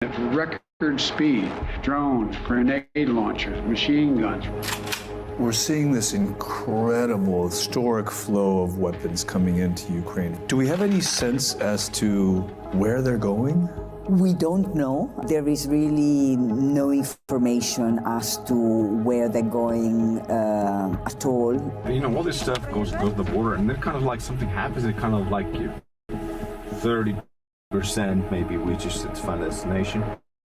at record speed, drones, grenade launchers, machine guns. We're seeing this incredible, historic flow of weapons coming into Ukraine. Do we have any sense as to where they're going? We don't know. There is really no information as to where they're going at all. You know, all this stuff goes to the border, and then kind of like something happens, it kind of like 30% maybe reaches its final destination.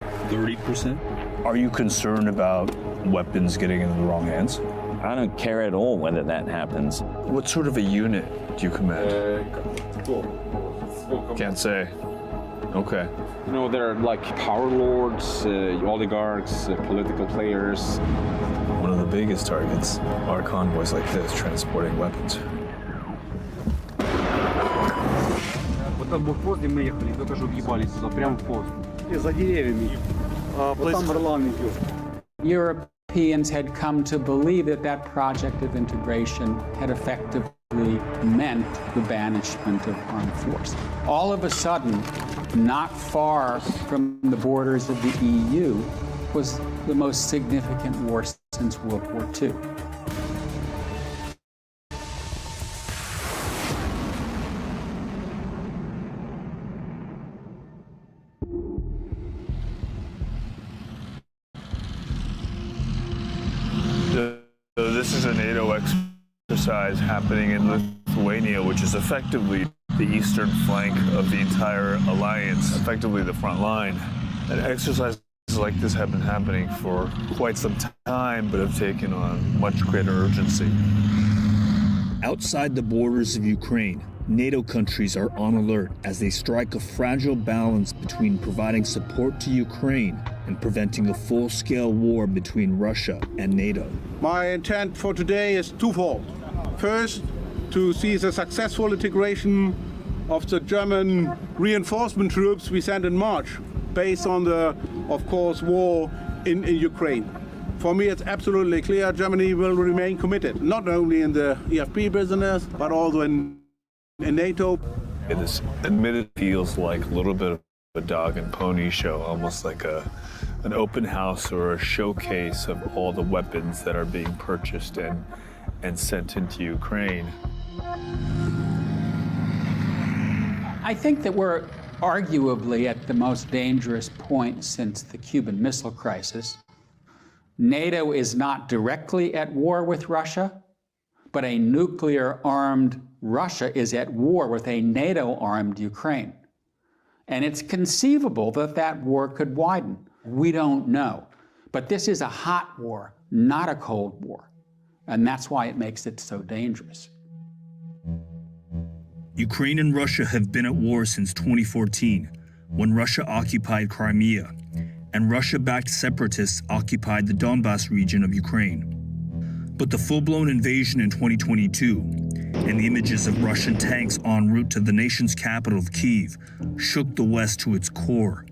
30%? Are you concerned about weapons getting into the wrong hands? I don't care at all whether that happens. What sort of a unit do you command? Can't say. Okay. You know, there are like power lords, oligarchs, political players. One of the biggest targets are convoys like this transporting weapons. Вот там блокпост, где мы ехали, только что въебались туда, прямо в пост. И за деревьями. Вот там Орлан идет. Europeans had come to believe that that project of integration had effectively meant the banishment of armed force. All of a sudden, not far from the borders of the EU, was the most significant war since World War II. So this is a NATO exercise happening in Lithuania, which is effectively the eastern flank of the entire alliance, effectively the front line. And exercises like this have been happening for quite some time, but have taken on much greater urgency. Outside the borders of Ukraine, NATO countries are on alert as they strike a fragile balance between providing support to Ukraine and preventing a full-scale war between Russia and NATO. My intent for today is twofold. First, to see the successful integration of the German reinforcement troops we sent in March, based on the, of course, war in Ukraine. For me, it's absolutely clear Germany will remain committed, not only in the EFP business, but also in NATO. This admitted feels like a little bit of a dog and pony show, almost like an open house or a showcase of all the weapons that are being purchased and sent into Ukraine. I think that we're arguably at the most dangerous point since the Cuban Missile Crisis. NATO is not directly at war with Russia, but a nuclear-armed Russia is at war with a NATO-armed Ukraine. And it's conceivable that that war could widen. We don't know. But this is a hot war, not a cold war. And that's why it makes it so dangerous. Ukraine and Russia have been at war since 2014, when Russia occupied Crimea, and Russia-backed separatists occupied the Donbas region of Ukraine. But the full-blown invasion in 2022 and the images of Russian tanks en route to the nation's capital of Kiev shook the West to its core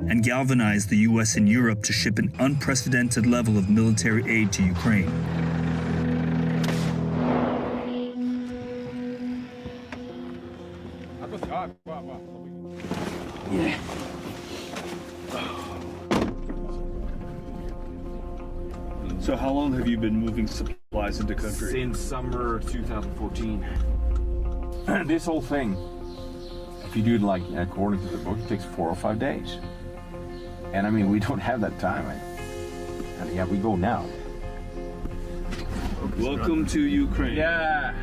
and galvanized the US and Europe to ship an unprecedented level of military aid to Ukraine. Yeah. So how long have you been moving supplies into country? Since summer 2014. This whole thing, if you do it like according to the book, it takes 4 or 5 days. And I mean, we don't have that time. And yeah, we go now. Welcome to Ukraine. Yeah.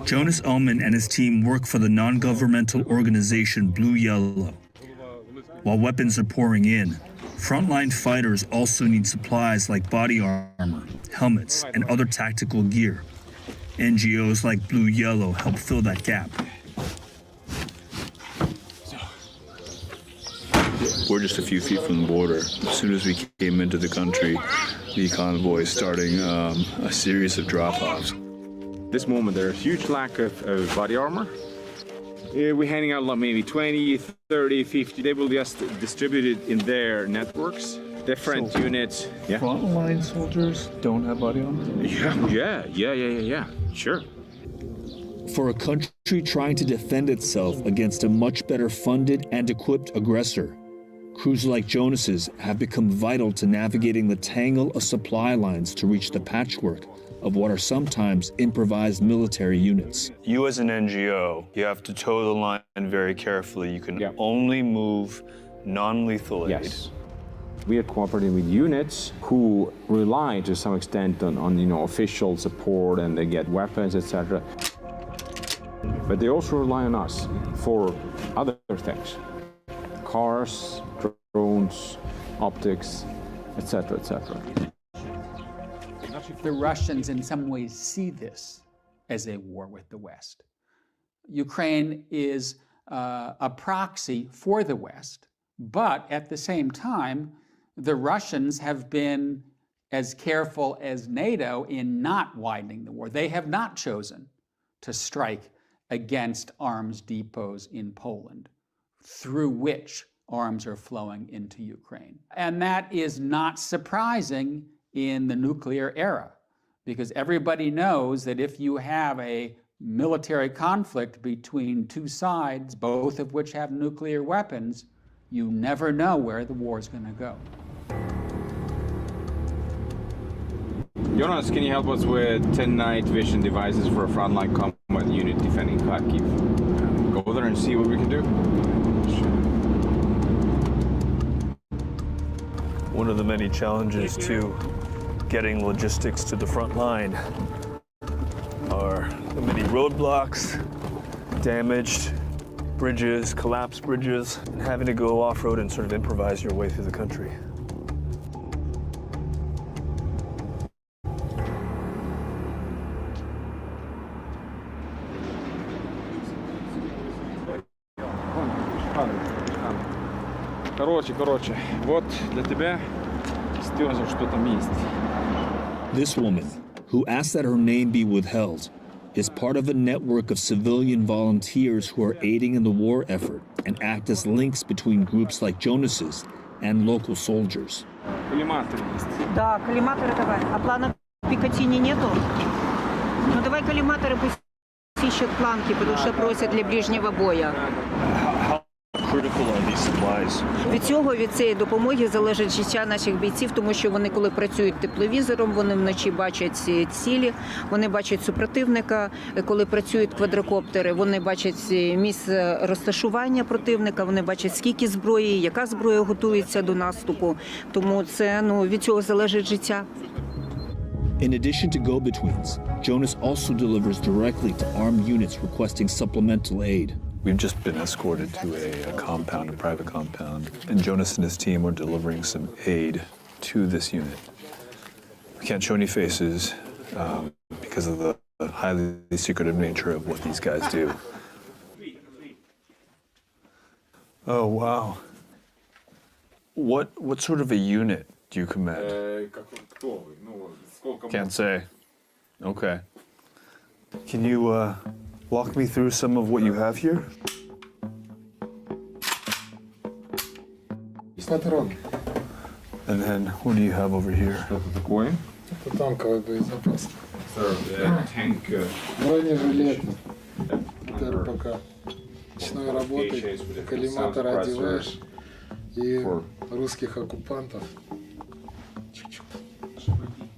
Jonas Ullman and his team work for the non-governmental organization Blue Yellow. While weapons are pouring in, frontline fighters also need supplies like body armor, helmets, and other tactical gear. NGOs like Blue Yellow help fill that gap. We're just a few feet from the border. As soon as we came into the country, the convoy is starting a series of drop-offs. This moment, there's a huge lack of body armor. We're handing out like maybe 20, 30, 50. They will just distribute it in their networks, different units. Yeah. Frontline soldiers don't have body armor? Yeah, sure. For a country trying to defend itself against a much better funded and equipped aggressor, crews like Jonas's have become vital to navigating the tangle of supply lines to reach the patchwork of what are sometimes improvised military units. You as an NGO, you have to toe the line very carefully. You can only move non-lethal aid. Yes. We are cooperating with units who rely to some extent on official support, and they get weapons, etc. But they also rely on us for other things. Cars, drones, optics, etc., etc. The Russians in some ways see this as a war with the West. Ukraine is a proxy for the West, but at the same time, the Russians have been as careful as NATO in not widening the war. They have not chosen to strike against arms depots in Poland, through which arms are flowing into Ukraine. And that is not surprising in the nuclear era, because everybody knows that if you have a military conflict between two sides, both of which have nuclear weapons, you never know where the war is going to go. Jonas, can you help us with 10 night vision devices for a frontline combat unit defending Kiev? Go there and see what we can do. One of the many challenges to getting logistics to the front line are the many roadblocks, damaged bridges, collapsed bridges, and having to go off-road and sort of improvise your way through the country. Короче, вот для тебя стёза, что там есть. This woman, who asked that her name be withheld, is part of a network of civilian volunteers who are aiding in the war effort and act as links between groups like Jonas's and local soldiers. Коллиматоры есть. Да, коллиматоры давай. А планов Пикатини нету? Ну давай коллиматоры пусть ищут планки, потому что просят для ближнего боя. Critical are these supplies? Від цієї допомоги залежить життя наших бійців, тому що вони, коли працюють тепловізором, вони вночі бачать цілі, вони бачать супротивника. Коли працюють квадрокоптери, вони бачать місце розташування противника, вони бачать, скільки зброї, яка зброя готується до наступу. Тому це, від цього залежить життя. In addition to go-betweens, Jonas also delivers directly to armed units requesting supplemental aid. We've just been escorted to a compound, a private compound, and Jonas and his team were delivering some aid to this unit. We can't show any faces because of the highly secretive nature of what these guys do. Oh, wow. What sort of a unit do you command? Can't say. Okay. Can you walk me through some of what you have here? Патроны. And then what do you have over here? Что это такое? Это танковый боезапас. Tank. Бронежилеты. Это РПК. Ночной работы. Коллиматор одеваешь. И русских оккупантов.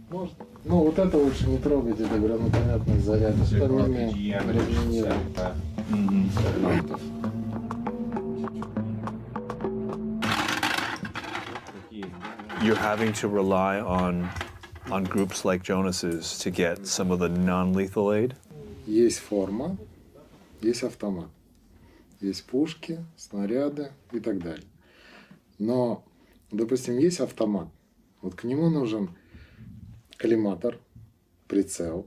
Можно? Ну, вот это лучше не трогать, это гранатометный заряд. Это мины разминирования. You're having to rely on groups like Jonas's to get some of the non-lethal aid? Есть форма, есть автомат. Есть пушки, снаряды и так далее. Но, допустим, есть автомат. Вот к нему нужен коллиматор, прицел.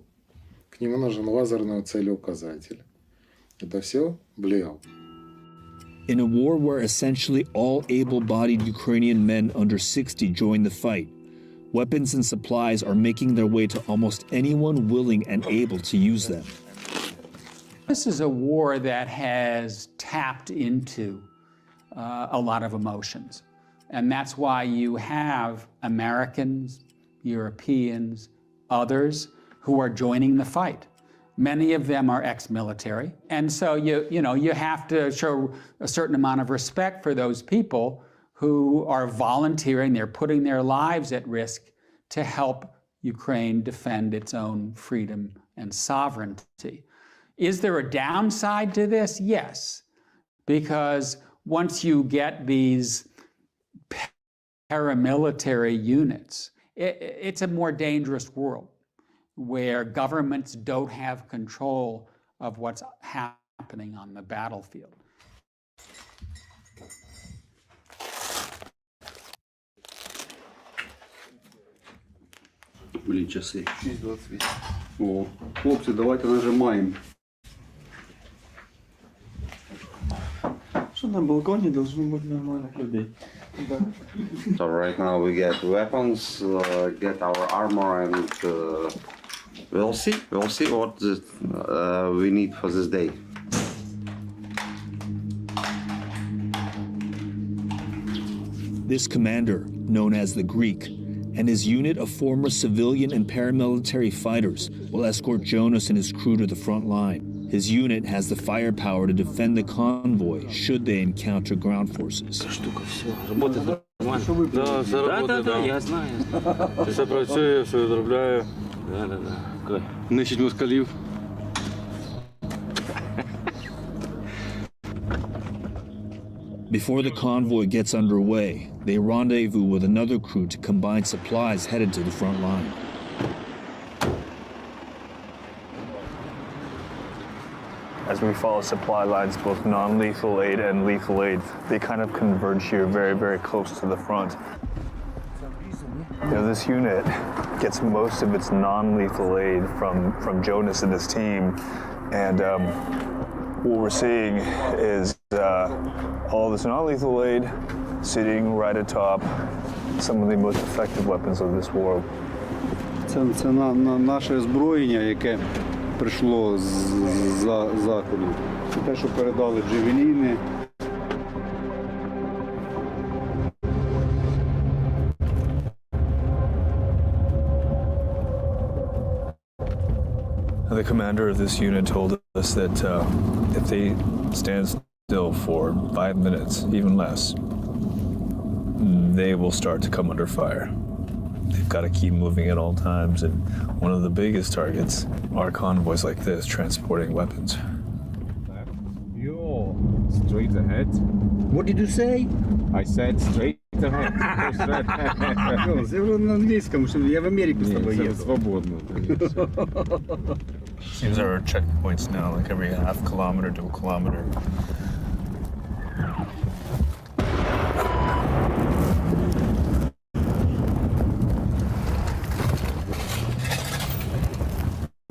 К нему нужен лазерный целеуказатель. Это все блеял. In a war where essentially all able-bodied Ukrainian men under 60 join the fight, weapons and supplies are making their way to almost anyone willing and able to use them. This is a war that has tapped into a lot of emotions. And that's why you have Americans, Europeans, others who are joining the fight. Many of them are ex-military. And so you have to show a certain amount of respect for those people who are volunteering, they're putting their lives at risk to help Ukraine defend its own freedom and sovereignty. Is there a downside to this? Yes, because once you get these paramilitary units, it's a more dangerous world where governments don't have control of what's happening on the battlefield. Блін, часи. 6:28. О, хлопці, давайте нажимаємо. Що на балконі должно бути нормальних людей. So right now we get weapons, get our armor, and we'll see what we need for this day. This commander, known as the Greek, and his unit of former civilian and paramilitary fighters will escort Jonas and his crew to the front line. His unit has the firepower to defend the convoy should they encounter ground forces. Я знаю. Все працює, все відробляю. Нищить москалів. Before the convoy gets underway, they rendezvous with another crew to combine supplies headed to the front line. As we follow supply lines, both non-lethal aid and lethal aid, they kind of converge here very, very close to the front. This unit gets most of its non-lethal aid from Jonas and his team, and what we're seeing is all this non-lethal aid sitting right atop some of the most effective weapons of this war. Це наше озброєння, яке прийшло з заходу. Це те, що передали джавеліни. The commander of this unit told us that if they stand still for 5 minutes, even less, they will start to come under fire. They've got to keep moving at all times, and one of the biggest targets are convoys like this transporting weapons. Yo, straight ahead. What did you say? I said straight ahead. Це на англійському, що я в Америку з тобою їздив. Свободно. Seems there are checkpoints now, like every half kilometer to a kilometer.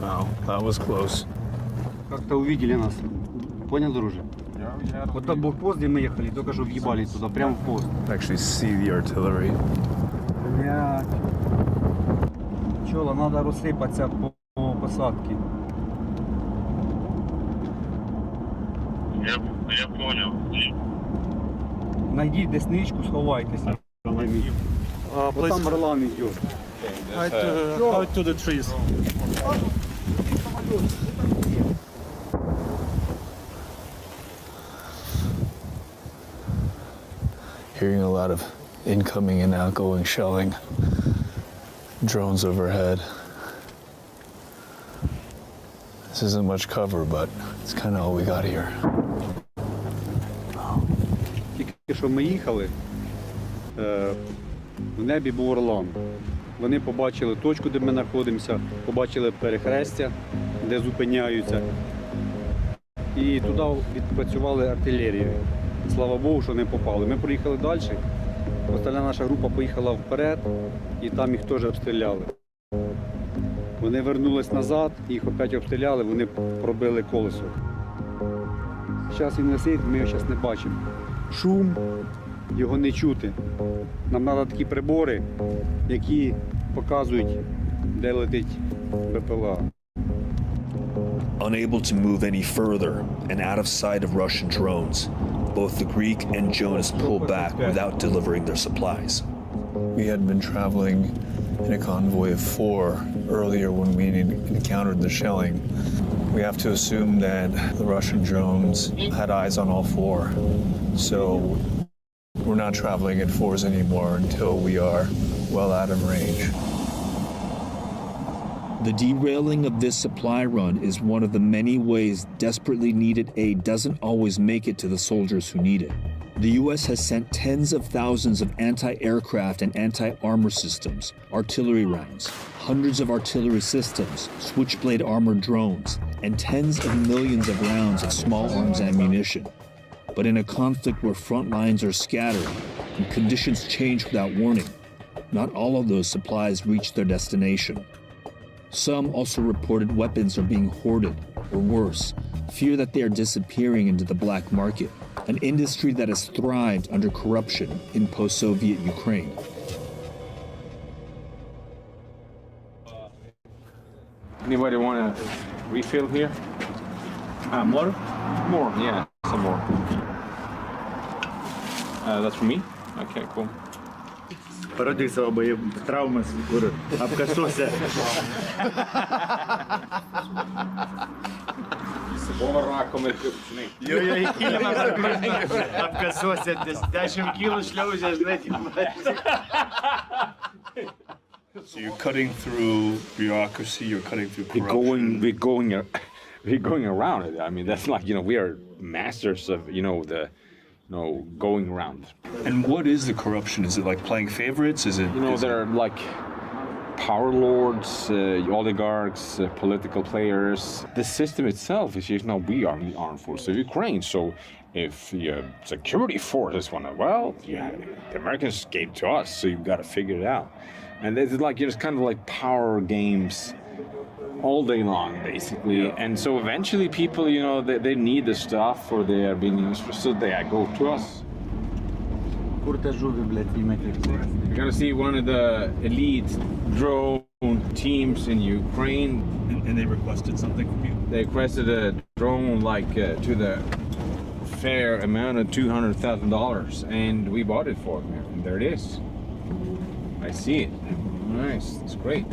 Wow, that was close. Как-то увидели нас. Понял, друже? Вот тот блокпост, где мы ехали, только что въебались туда, прямо в пост. Actually see the artillery. Блядь. Чёла, надо розсипатися по посадке. Я понял. Найдіть десь ничку, сховайтеся. Вот там Орлан идет. Out to the trees. Hearing a lot of incoming and outgoing shelling. Drones overhead. This isn't much cover, but it's kind of all we got here. Тільки що ми їхали, в небі був Орлан. Вони побачили точку, де ми знаходимося, побачили перехрестя, де зупиняються. І туди відпрацювали артилерією. Слава Богу, що не попали. Ми проїхали далі, остальна наша група поїхала вперед, і там їх теж обстріляли. Вони вернулись назад, їх опять обстріляли, вони пробили колесо. Зараз він висить, ми його зараз не бачимо. Шум, його не чути. Нам треба такі прибори, які показують, де летить БПЛА. Unable to move any further and out of sight of Russian drones, both the Greek and Jonas pull back without delivering their supplies. We had been traveling in a convoy of 4 earlier when we encountered the shelling. We have to assume that the Russian drones had eyes on all four. So we're not traveling in fours anymore until we are well out of range. The derailing of this supply run is one of the many ways desperately needed aid doesn't always make it to the soldiers who need it. The U.S. has sent tens of thousands of anti-aircraft and anti-armor systems, artillery rounds, hundreds of artillery systems, switchblade armored drones, and tens of millions of rounds of small arms ammunition. But in a conflict where front lines are scattered and conditions change without warning, not all of those supplies reach their destination. Some also reported weapons are being hoarded, or worse, fear that they are disappearing into the black market, an industry that has thrived under corruption in post-Soviet Ukraine. Anybody want to refill here? More? More, yeah, some more. That's for me? Okay, cool. Родился обоим травмы, обкосился. Обкосился, 10 кило шлёвся, знаете. So you're cutting through bureaucracy, you're cutting through corruption. We're going around it. I mean, that's like, we are masters of, going around. And what is the corruption? Is it like playing favorites? Is it? They're like power lords, oligarchs, political players. The system itself is, we are the armed forces of Ukraine. So if the security forces want to, the Americans gave to us, so you've got to figure it out. And it's like, it's kind of like power games all day long, basically. Yeah. And so eventually people, they need the stuff or they are being used, so they go to us. We're gonna see one of the elite drone teams in Ukraine. And they requested something from you? They requested a drone to the fair amount of $200,000, and we bought it for them. And there it is. I see it. Nice, that's great.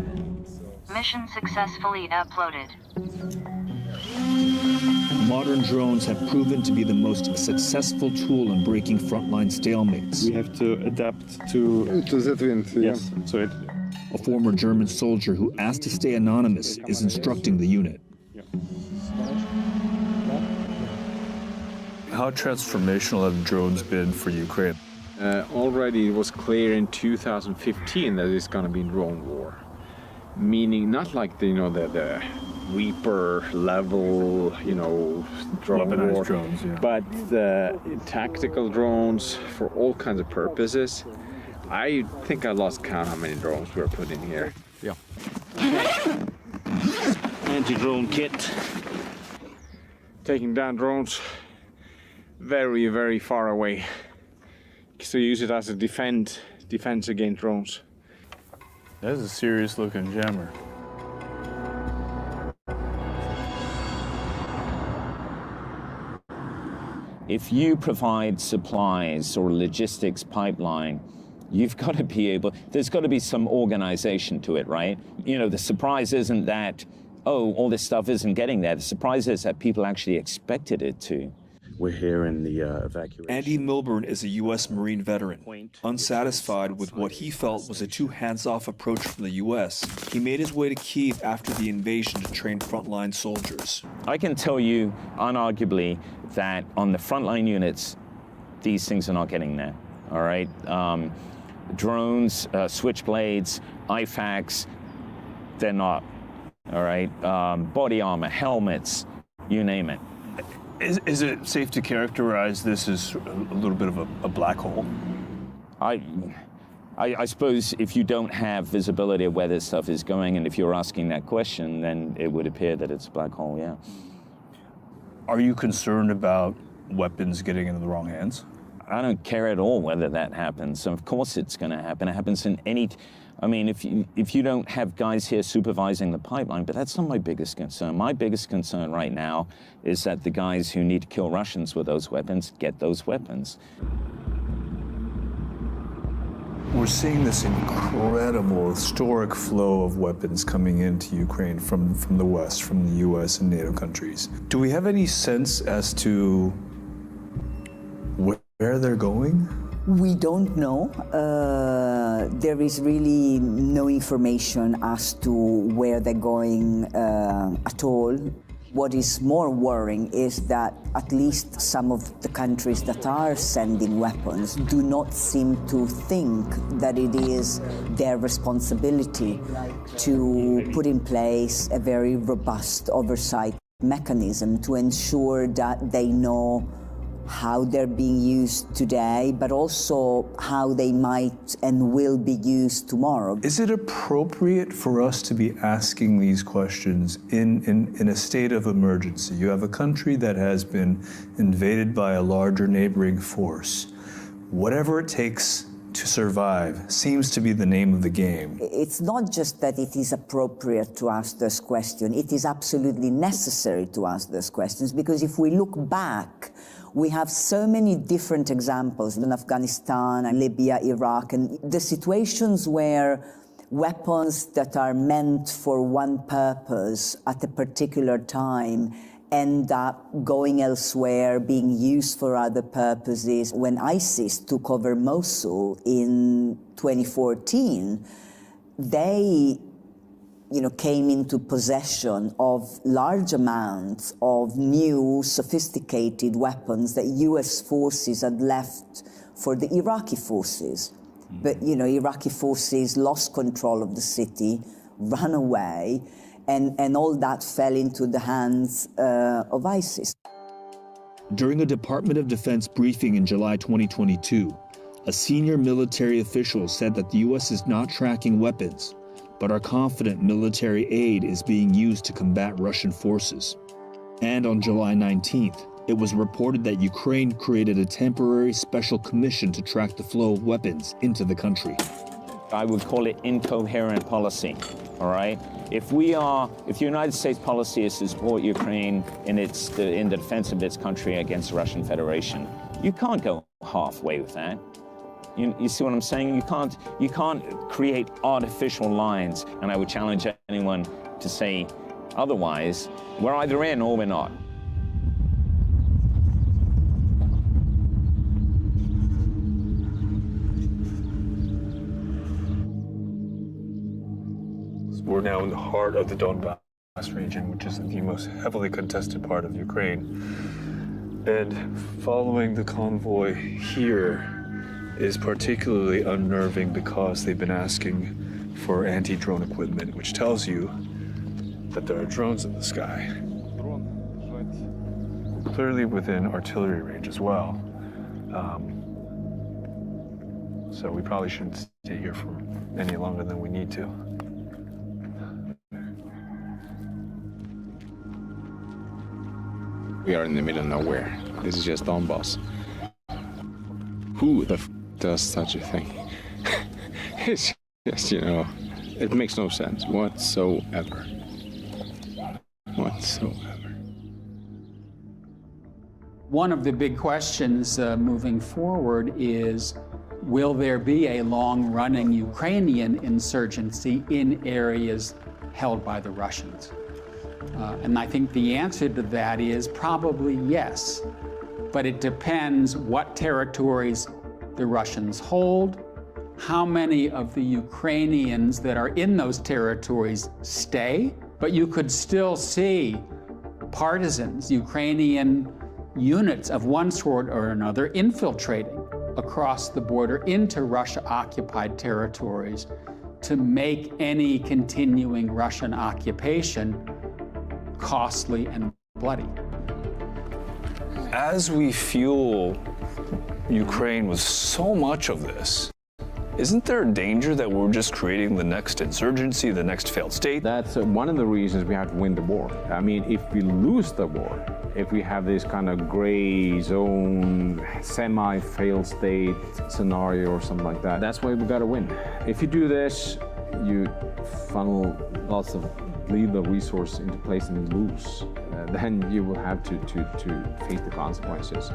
Mission successfully uploaded. Modern drones have proven to be the most successful tool in breaking frontline stalemates. We have to adapt to that wind. Yes. Yeah. So A former German soldier who asked to stay anonymous is instructing the unit. How transformational have drones been for Ukraine? Already it was clear in 2015 that it's going to be drone war. Meaning not like the Reaper level, drone weaponized war, drones, yeah. but the tactical drones for all kinds of purposes. I think I lost count how many drones we were putting here. Yeah. Anti-drone kit. Taking down drones very, very far away. So use it as a defense against drones. That's a serious looking jammer. If you provide supplies or logistics pipeline, you've got to be able, there's got to be some organization to it, right? The surprise isn't that, all this stuff isn't getting there. The surprise is that people actually expected it to. We're here in the evacuation. Andy Milburn is a U.S. Marine veteran. Unsatisfied with what he felt was a too hands-off approach from the U.S., he made his way to Kiev after the invasion to train frontline soldiers. I can tell you, unarguably, that on the frontline units, these things are not getting there, all right? Drones, switchblades, IFACs, they're not, all right? Body armor, helmets, you name it. Is it safe to characterize this as a little bit of a black hole? I suppose if you don't have visibility of where this stuff is going, and if you're asking that question, then it would appear that it's a black hole, yeah. Are you concerned about weapons getting into the wrong hands? I don't care at all whether that happens. Of course it's going to happen. It happens in any... I mean, if you don't have guys here supervising the pipeline, but that's not my biggest concern. My biggest concern right now is that the guys who need to kill Russians with those weapons get those weapons. We're seeing this incredible, historic flow of weapons coming into Ukraine from the West, from the US and NATO countries. Do we have any sense as to where they're going? We don't know. There is really no information as to where they're going at all. What is more worrying is that at least some of the countries that are sending weapons do not seem to think that it is their responsibility to put in place a very robust oversight mechanism to ensure that they know how they're being used today, but also how they might and will be used tomorrow. Is it appropriate for us to be asking these questions in a state of emergency? You have a country that has been invaded by a larger neighboring force. Whatever it takes to survive seems to be the name of the game. It's not just that it is appropriate to ask those questions, it is absolutely necessary to ask those questions, because if we look back, we have so many different examples in Afghanistan and Libya, Iraq, and the situations where weapons that are meant for one purpose at a particular time end up going elsewhere, being used for other purposes. When ISIS took over Mosul in 2014, they came into possession of large amounts of new, sophisticated weapons that US forces had left for the Iraqi forces. But, Iraqi forces lost control of the city, ran away, and all that fell into the hands of ISIS. During a Department of Defense briefing in July 2022, a senior military official said that the US is not tracking weapons, but are confident military aid is being used to combat Russian forces. And on July 19th, it was reported that Ukraine created a temporary special commission to track the flow of weapons into the country. I would call it incoherent policy, all right? If the United States policy is to support Ukraine in the defense of its country against the Russian Federation, you can't go halfway with that. You see what I'm saying? You can't create artificial lines, and I would challenge anyone to say otherwise. We're either in or we're not. We're now in the heart of the Donbass region, which is the most heavily contested part of Ukraine. And following the convoy here is particularly unnerving because they've been asking for anti-drone equipment, which tells you that there are drones in the sky. Clearly within artillery range as well. So we probably shouldn't stay here for any longer than we need to. We are in the middle of nowhere. This is just Donbass. Who the f does such a thing? It's just, it makes no sense whatsoever. Whatsoever. One of the big questions moving forward is, will there be a long-running Ukrainian insurgency in areas held by the Russians? And I think the answer to that is probably yes, but it depends what territories the Russians hold, how many of the Ukrainians that are in those territories stay, but you could still see partisans, Ukrainian units of one sort or another infiltrating across the border into Russia-occupied territories to make any continuing Russian occupation costly and bloody. As we fuel Ukraine with so much of this, isn't there a danger that we're just creating the next insurgency, the next failed state? That's one of the reasons we have to win the war. I mean, if we lose the war, if we have this kind of gray zone, semi-failed state scenario or something like that, that's why we got to win. If you do this, you funnel lots of lethal resource into place and lose. Then you will have to face the consequences.